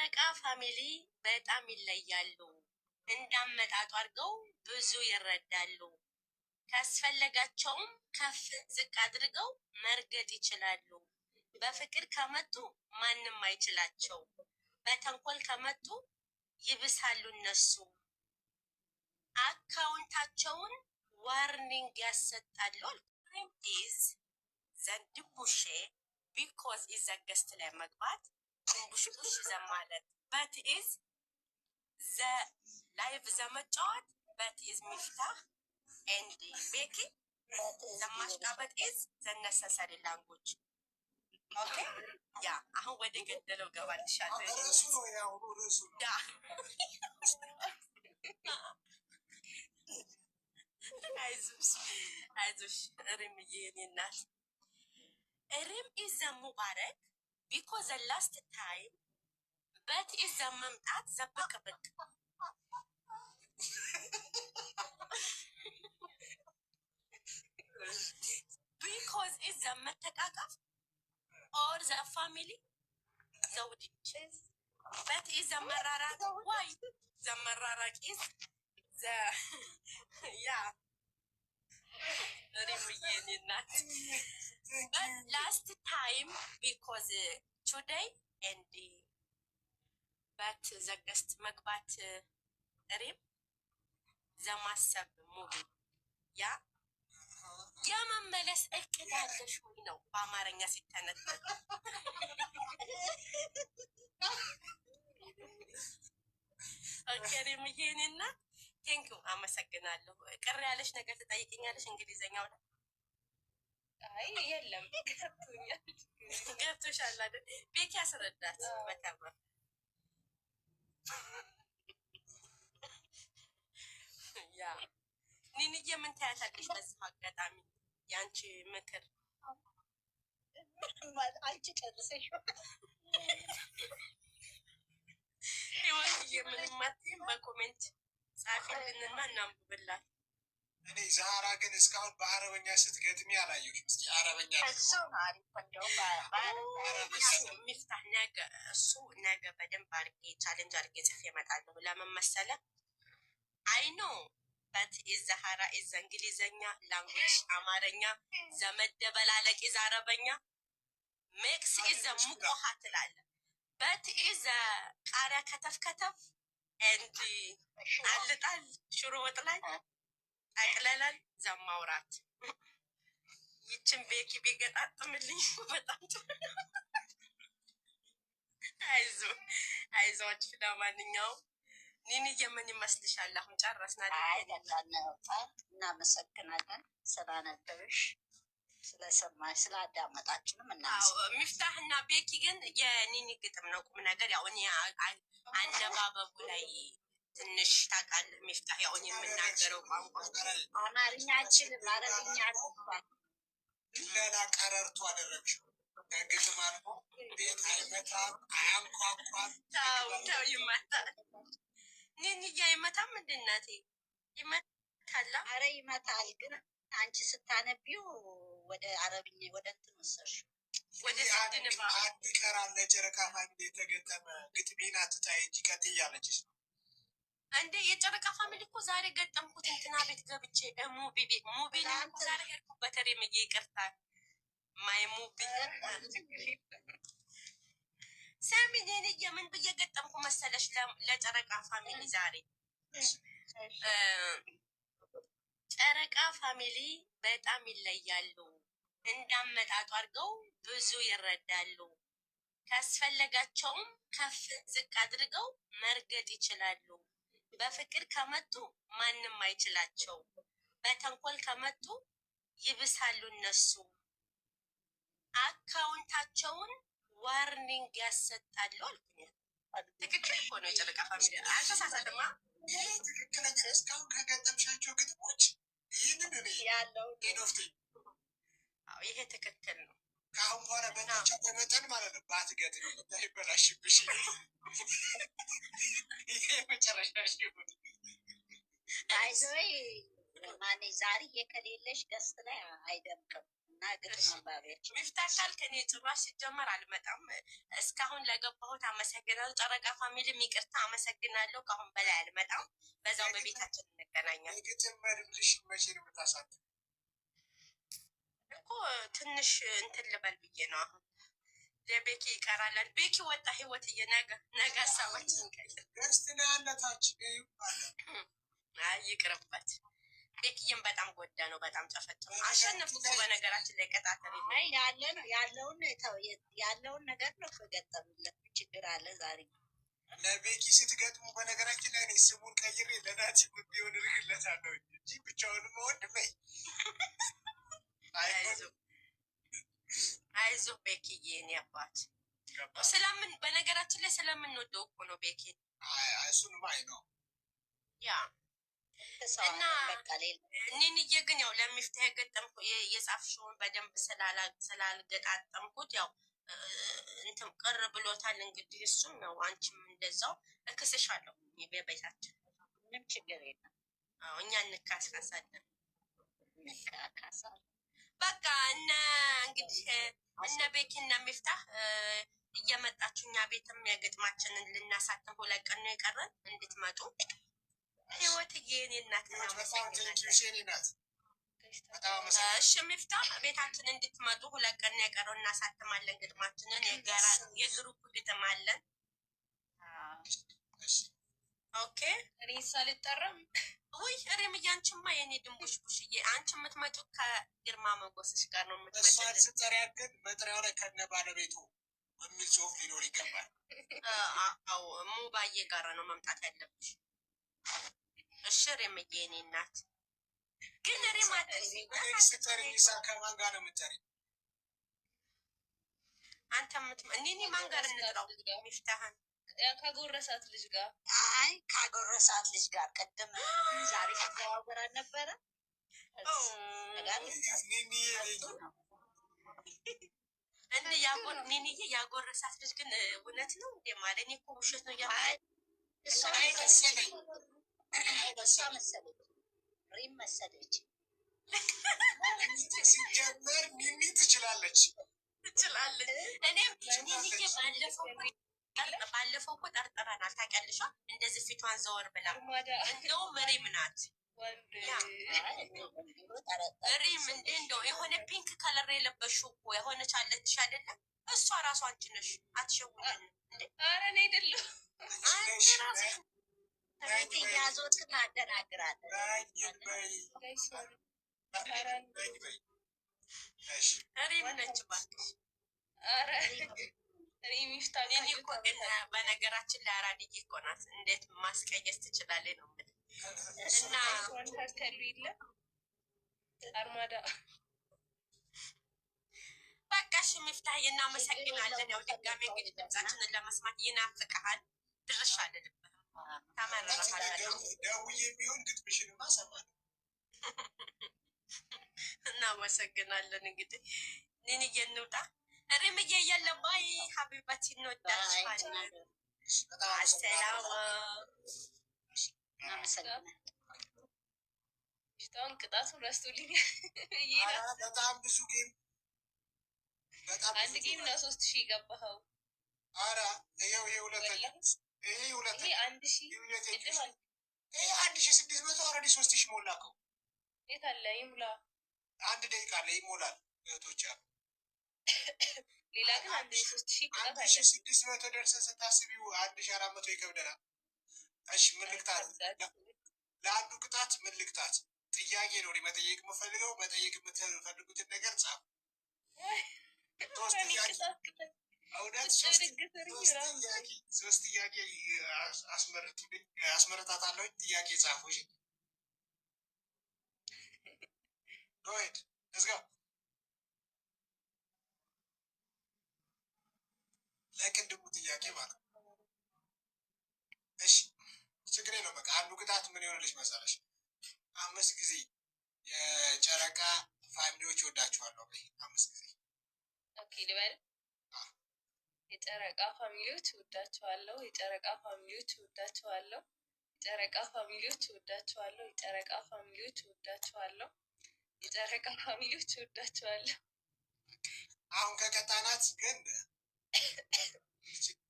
ጨረቃ ፋሚሊ በጣም ይለያሉ። እንዳመጣጡ አድርገው ብዙ ይረዳሉ። ካስፈለጋቸውም ከፍ ዝቅ አድርገው መርገጥ ይችላሉ። በፍቅር ከመጡ ማንም አይችላቸው። በተንኮል ከመጡ ይብሳሉ እነሱ። አካውንታቸውን ዋርኒንግ ያሰጣሉ። ኢዝ ዘንድቡሼ ቢኮዝ ኢዝ ገስት ላይ መግባት ቡሽቡሽ ዘማለት በት ኢዝ ዘ ላይቭ ዘመጫወት በት ኢዝ ሚፍታህ ኤንድ ቤኪ ዘማሽቃበጥ ኢዝ ዘነሰሰሪ ላንጉጅ ኦኬ ያ አሁን ወደ ገደለው ገባልሻለሁ። ያ አይዞሽ አይዞሽ ሪምዬ የኔ እናት ሪም ኢዝ ዘ ሙባረክ ቢኮዝ ዘ ላስት ታይም በት ኢዝ ዘ መምጣት ዘብቅብቅ ቢኮዝ ኢዝ ዘ መተቃቀፍ ኦር ዘ ፋሚሊ ዘውድች በት ኢዝ ዘ መራራቅ ዋይ ዘ መራራቅ ኢዝ ዘ ያ ሪምዬ የኔ እናት but last time because today and but the guest መግባት ሪም ዘማሰብ ሙቪ ያ የመመለስ እቅድ አለሽ ወይ ነው በአማርኛ ሲተነተን። ኦኬ ሪምዬ የኔ እናት ቴንኪው አመሰግናለሁ። ቅር ያለሽ ነገር ትጠይቅኛለሽ እንግሊዘኛው ላይ? አይ የለም ገብቶኛል። ገብቶሻል አይደል? ቤኪ ያስረዳት በተባለ ያ ኒኒዬ ምን ታያታለሽ በዚህ አጋጣሚ? ያንቺ ምክር አንቺ ጨርሰሽ ይወንዬ ምን ማጥም በኮሜንት ጻፊልንና እናንብብላት። እኔ ዛራ ግን እስካሁን በአረበኛ ስትገጥሚ አላየሁሽም። እስኪ አረበኛ ሚፍታህ ነገ እሱ ነገ በደንብ አድርጌ ቻሌንጅ አድርጌ ጽፌ እመጣለሁ። ለምን መሰለህ? አይ ኖ በት ኢዝ ዛራ ኢዝ እንግሊዘኛ ላንጉጅ አማርኛ ዘመደበላለቅ ኢዝ አረበኛ ሜክስ ኢዝ ሙቆሃ ትላለህ። በት ኢዝ ቃሪያ ከተፍ ከተፍ ኤንድ አልጣል ሽሮ ወጥ ላይ አቅለላል ዘማውራት ይችን ቤኪ ቢገጣጥምልኝ በጣም አይዞ አይዞች። ለማንኛውም ኒኒዬ ምን ይመስልሻል? አሁን ጨረስናል። እናመሰግናለን ስላነበብሽ ስለሰማሽ ስላዳመጣችንም እናመሰግናለን። ሚፍታህና ቤኪ ግን የኒኒ ግጥም ነው ቁም ነገር። ያው እኔ አነባበቡ ላይ ትንሽ ታውቃለህ ሚፍታህ፣ ያው እኔ የምናገረው ቋንቋ አማርኛ አልችልም፣ አረብኛ አልችልም። ሌላ ቀረርቶ አደረግሽው ግጥም አልፎ ቤት አይመታም አያንኳኳም። ተው ይመታል። ኒኒዬ አይመታም እንደ እናቴ ይመታል። አረ ይመታል፣ ግን አንቺ ስታነቢው ወደ አረብኛ ወደ እንትን ወሰድሽው። ወደ ስድንባ አንድ ቀራል ለጨረቃ ፋሚሊ የተገጠመ ግጥሜና ትታይ እንጂ ቀጥ እያለችሽ ነው እንዴ? የጨረቃ ፋሚሊ እኮ ዛሬ ገጠምኩት እንትና ቤት ገብቼ ሙቢ ቤት ሙቢ ነው ዛሬ ሄድኩበት። ሪምዬ ይቅርታል ማይ ሙቢ ሰሚ ኒኒዬ ምን ብዬ ገጠምኩ መሰለሽ? ለጨረቃ ፋሚሊ ዛሬ ጨረቃ ፋሚሊ በጣም ይለያሉ። እንዳመጣጡ አድርገው ብዙ ይረዳሉ። ካስፈለጋቸውም ከፍ ዝቅ አድርገው መርገጥ ይችላሉ። በፍቅር ከመጡ ማንም አይችላቸው። በተንኮል ከመጡ ይብሳሉ እነሱ። አካውንታቸውን ዋርኒንግ ያሰጣሉ አልኩኝ። ትክክል እኮ ነው። የጨረቃ ፋሚሊ አልተሳሳትማ። ትክክለኛ እስካሁን ከገጠምሻቸው ግጥሞች ይህንን እኔ ያለው ቴኖፍቲ ይሄ ትክክል ነው። ከአሁን በኋላ በናቸው በመጠን ማለት ነው ባትገጥም እንዳይበላሽብሽ። ይሄ መጨረሻ ሲሆን አይዞይ ማኔ ዛሬ የከሌለሽ ገስት ላይ አይደምቅም። እና ግጥም አንባቢያቸው ሚፍታህ ካልክ እኔ ጭራሽ ሲጀመር አልመጣም። እስካሁን ለገባሁት አመሰግናለሁ። ጨረቃ ፋሚሊም ይቅርታ አመሰግናለሁ። ከአሁን በላይ አልመጣም። በዛው በቤታችን እንገናኛለን። ግጥም መድብልሽ መቼ ነው የምታሳትም? እኮ ትንሽ እንትን ልበል ብዬ ነው። አሁን ለቤኪ ይቀራለን። ቤኪ ወጣ ህይወት ነገ ሀሳባችን እንቀይር። ገስትና ያለታች ይቅርበት። ቤኪዬም በጣም ጎዳ ነው። በጣም ጨፈጨፈ። አሸነፍኩ እኮ በነገራችን ላይ ቀጣተሪ ያለ ነው ያለውን ነገር ነው ገጠምለት። ችግር አለ ዛሬ ለቤኪ ስትገጥሙ በነገራችን ላይ እኔ ስሙን ቀይሬ ለናቲ ቢሆን እርግለታለሁ እንጂ ብቻውንም ወንድሜ አይዞህ ቤኪዬ የኔ አባት። ስለምን በነገራችን ላይ ስለምንወደው እኮ ነው ቤኪ። እሱንማ አይ ነው ያ እና እኔንዬ ግን ያው ለሚፍታህ የገጠምኩ የጻፍሽውን በደንብ ስላልገጣጠምኩት ያው እንትን ቅር ብሎታል። እንግዲህ እሱም ነው አንቺም እንደዛው እክስሻለሁ። በቤታችን ምንም ችግር የለም። እኛ እንካሳለን። በቃ እንግዲህ እነ ቤኪ እና ሚፍታህ እየመጣችሁ እኛ ቤትም የግጥማችንን ልናሳትም 2 ቀን ነው የቀረን እንድትመጡ። ህይወትዬ የኔ እናት እሺ ሚፍታህ ቤታችን እንድትመጡ 2 ቀን ነው የቀረው። እናሳትማለን ግጥማችንን። የግሩፕ ግጥም አለን። ኦኬ እኔ ሳልጠራም ወይ ሪምዬ አንቺማ የኔ ድንቡሽ ቡሽዬ አንቺ የምትመጪው ከግርማ ሞገስሽ ጋር ነው የምትመጪው። እሷን ስጠሪያ ግን መጥሪያው ላይ ከነ ባለቤቱ የሚል ጽሁፍ ሊኖር ይገባል። አዎ ሙባዬ ጋር ነው መምጣት ያለብሽ። እሺ ሪምዬ የኔ እናት ግን ሪም ስጠሪ ከማን ጋር ነው የምትጠሪ? አንተ እኔ ማን ጋር እንጥራው? ሚፍታህን ከጎረሳት ልጅ ጋር አይ ካጎረሳት ልጅ ጋር ቅድም ዛሬ ተዘዋውረን ነበረ። ኒኒዬ ያጎረሳት ልጅ ግን እውነት ነው እንዴ? ማለት እኔ እኮ ውሸት ነው እሷ መሰለች ሪም መሰለች። ሲጀመር ሚኒ ትችላለች። እኔም ኒኒዬ ባለፈው እኮ ጠርጥረናል ታውቂያለሽ። እንደዚህ ፊቷን ዘወር ብላ እንደውም ሪም ናት። ሪም እንዴ እንደው የሆነ ፒንክ ከለር የለበሽው እኮ የሆነች አለችሽ አይደለም? እሷ ራሷ አንቺ ነሽ። አትሸውልን እንዴ? ኧረ እኔ አይደለሁ። አንቺ ራስሽ እያዞትክ ታደናግራለህ። ሪም ነች እባክሽ። ኧረ እኔ ሚፍታህ እኮ ግን በነገራችን ላይ አራድዬ እኮ ናት። እንዴት ማስቀየስ ትችላለች ነው የምልህ። እና ከሉ የለ አርማዳ በቃ እሺ ሚፍታህ እናመሰግናለን። ያው ድጋሜ እንግዲህ ድምጻችንን ለመስማት ይናፍቅሃል። ድርሻ አይደለም ተመረረሃል። ደውዬ ቢሆን ግጥምሽንማ እሰማለሁ። እናመሰግናለን። እንግዲህ ኒኒዬ እንውጣ። ሪምዬ የለም ባይ ሀቢባቲ እንወዳችኋለን። አሰላሙ ሚፍታህን ቅጣቱን ረስቶልኛል። በጣም ብዙ ጌም አንድ ጌም ነው 3000 የገባኸው። ኧረ ይሄው ሁለተኛ ይሄ 1600 ኦልሬዲ 3000 ሞላከው። የት አለ ይሙላ። 1 ደቂቃ አለ ይሞላል። እህቶች አሉ ሌላ ግን 3000 ቅጣት አለ። 1600 ደርሰን ስታስቢው 1400 ይከብደናል። እሺ ምን ልቅጣት? ለአንዱ ቅጣት ምን ልቅጣት? ጥያቄ ነው መጠየቅ የምፈልገው። መጠየቅ የምትፈልጉትን ነገር ጻፍ። ሶስት ጥያቄ አስመረጣታለሁ። ጥያቄ ጻፉ። እሺ ጎሄድ እዝጋ ለቅድሙ ጥያቄ ማለት ነው። እሺ ችግር የለውም። በቃ አንዱ ቅጣት ምን ይሆንልሽ መሰለሽ? 5 ጊዜ የጨረቃ ፋሚሊዎች ይወዳችኋለሁ። 5 ጊዜ ኦኬ ልበል። የጨረቃ ፋሚሊዎች እወዳችኋለሁ። የጨረቃ ፋሚሊዎች እወዳችኋለሁ። የጨረቃ ፋሚሊዎች እወዳችኋለሁ። የጨረቃ ፋሚሊዎች እወዳችኋለሁ። የጨረቃ ፋሚሊዎች እወዳቸዋለሁ። አሁን ከቀጣናት ግን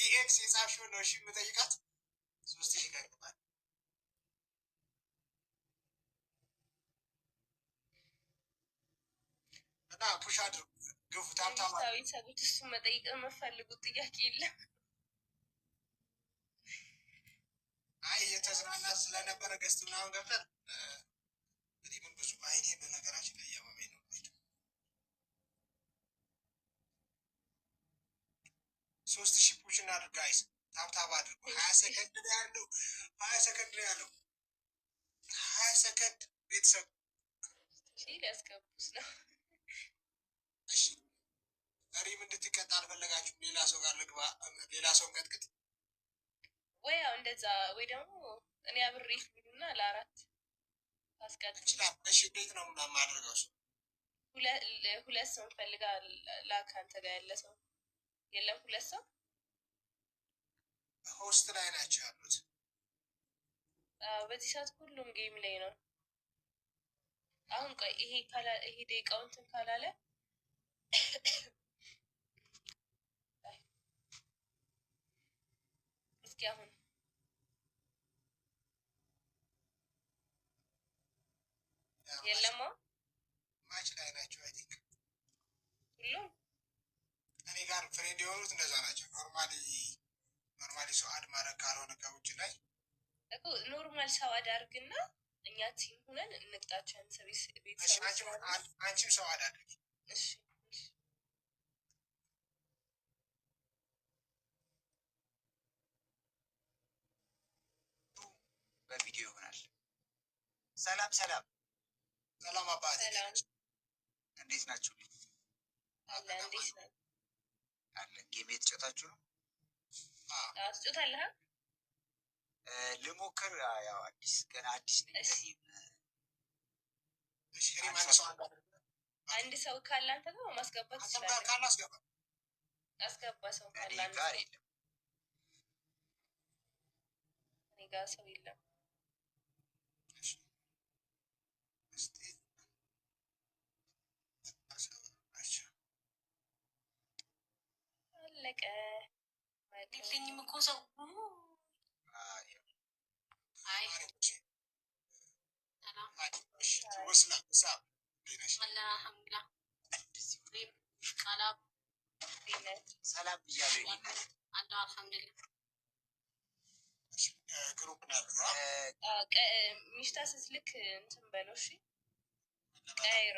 ኢኤክስ የጻፍሽውን ነው እሺ የምጠይቃት። 3000 ይገባል እና ፑሽ አድርጉ ግፉ። ታብታብ ቤተሰቦች እሱን መጠየቅ የምፈልጉት ጥያቄ የለም። አይ የተዝናና ስለነበረ ገስት ምናምን ገብተን እንግዲህ ምን ብዙ አይኔ በነገራችን ላይ እያመመኝ ነው። 3000 ፑሽ እናድርግ ጋይስ። ታብታብ አድርጉ። 20 ሰከንድ ነው ያለው። 20 ሰከንድ ነው ያለው። 20 ሰከንድ ቤተሰብ ሊያስገቡት ነው። እሺ ሪም እንድትቀጣ አልፈለጋችሁም? ሌላ ሰው ጋር ልግባ፣ ሌላ ሰው እንቀጥቅጥ ወይ ያው እንደዛ ወይ ደግሞ እኔ አብሬ እና ለአራት አስቀጥ ይችላል። እሺ እንዴት ነው የማደርገው? እሱ ሁለት ሰው ፈልጋ ላክ። አንተ ጋር ያለ ሰው የለም? ሁለት ሰው ሆስት ላይ ናቸው ያሉት። በዚህ ሰዓት ሁሉም ጌም ላይ ነው። አሁን ቆይ ይሄ ደቂቃው እንትን ካላለ እስኪ አሁን የለማ ማች ላይ ናቸው። አይ ቲንክ ሁሉም እኔ ጋር ፍሬንድ የሆኑት እንደዛ ናቸው። ኖርማሊ ሰው አድ ማድረግ ካልሆነ ከውጭ ላይ እኮ ኖርማል ሰው አዳርግና እኛ ቲም ሁነን እንቅጣቸው። አንቺም ሰው አድ አድርጊ። እሺ በቪዲዮ ይሆናል። ሰላም ሰላም ሰላም አባቴ እንዴት ናችሁ? አለ እንዴት ነው? አለ ጌም የተጫወታችሁ ነው? አስጮታለህ? ልሞክር። ያው ገና አዲስ ነኝ። አንድ ሰው ካለ አንተ ጋር ማስገባት ትችላለህ። አስገባ ሰው ካለ አንድ ጋር የለም። እኔ ጋር ሰው የለም። አለቀ። የለኝም እኮ ሰው አይ ሰላም ብያለሁ። አልሐምዱሊላህ ሚሽታ ስትልክ እንትን በለው እሺ። ቀያይሮ